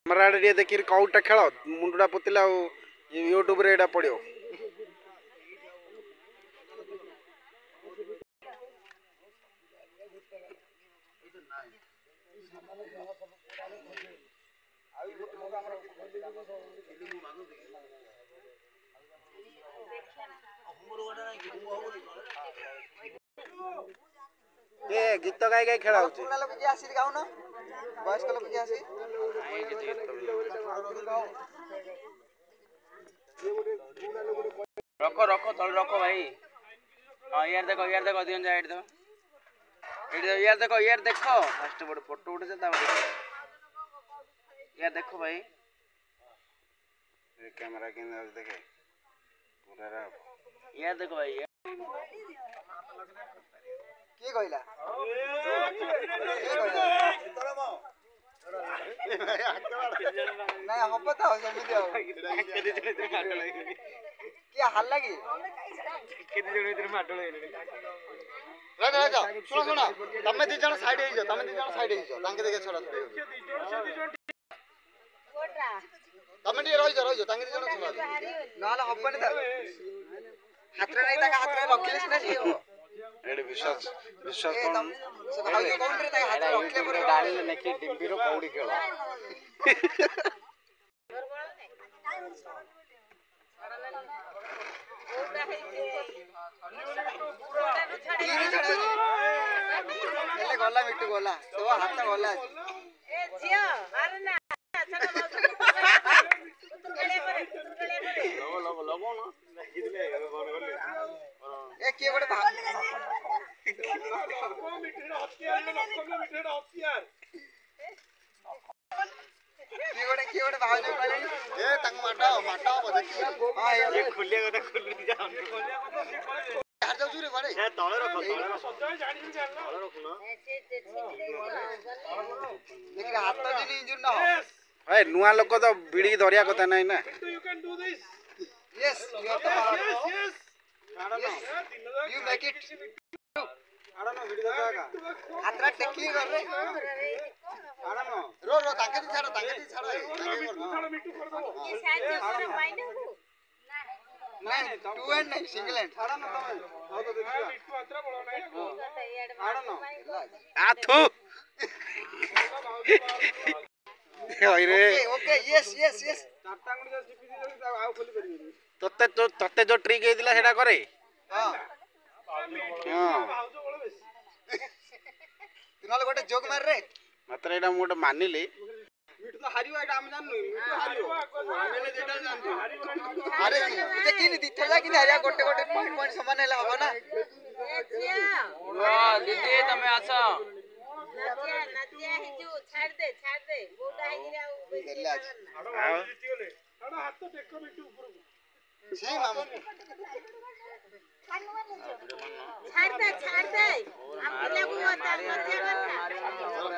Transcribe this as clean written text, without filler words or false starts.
हमारा आड़े देखिए कौटा खेल मुंडा पोतिला यूट्यूब रे एटा पड़ियो ए गीत गाई गाई खेला होची पुराना लोग के आसी गाउ न वयस्क लोग के आसी रखो रखो तल रखो भाई। हां यार देखो दियन जा एट देखो यार देखो फर्स्ट बड़ फोटो उठे से यार देखो भाई ये कैमरा के अंदर देखे पूरा रा यार देखो भाई के कहला नहीं हम पता हो समिति हो क्या हाल लगी केते जण इधर माटळ राजा सुनो तमे दी जण साइड हे जाओ तांके देखे छोड़ा कोटरा तमे दी रहि जाओ तांके दी जण छोड़ा नाला हबनी त हाथ रे नहीं ताका हाथ रे रखिलिस ना जी हो एडे विश्वास कोन से भाई कोन रे ताका हाथ रे रखले पर डाली नेकी डिम्बी रो कौड़ी खेला एले गला मिट्टू गला तो हाथ गला ए जिया मार ना लगो ना देखिले कोन करले ए के बडे भाग के बडे भाग जो गले ए तंग माटाओ बदकी हां ये खुले जा यार जाऊ रे बडे ए तळे रखो सजाय जानि तळे रखो ना देखि हाथ तो जिनी इंजुर ना हो ए नुआ लोक तो बिड़ी धरिया कथा नाही ना you can do this yes you are the yes you make it आड़ा ना वीडियो दागा हाथरा टेकी कर रे आड़ा ना रो ताके दी छाड़ मिट्टू कर दो ये शायद जो माइनस हो नहीं टू एंड नहीं सिंगल एंड आड़ा ना तमे हो तो देखिया मिट्टू अतरा बडो नहीं आड़ा ना आथू ओइ रे ओके यस टाटांगुडी जो जीपी दी आउ खोली परिबे तते जो ट्रिक हेदिला सेटा करे हां तुनाले गोटे जोक मार रे मात्र एटा मु गोटे मानिली मिटू तो हारियो एटा हम जाननु मिटू हारियो आमेले जेटा जाननु अरे देखिनी दिथर जा कि हारिया गोटे पॉइंट समान हेला हो ना वाह दीदी तमे आछो नदिया हिजू छाड़ दे गोटा हिरा आओ जीतियोले हाडो हाथ तो टेको मिटू ऊपर छी मामा छाड़ दे हम पिला को होता मध्य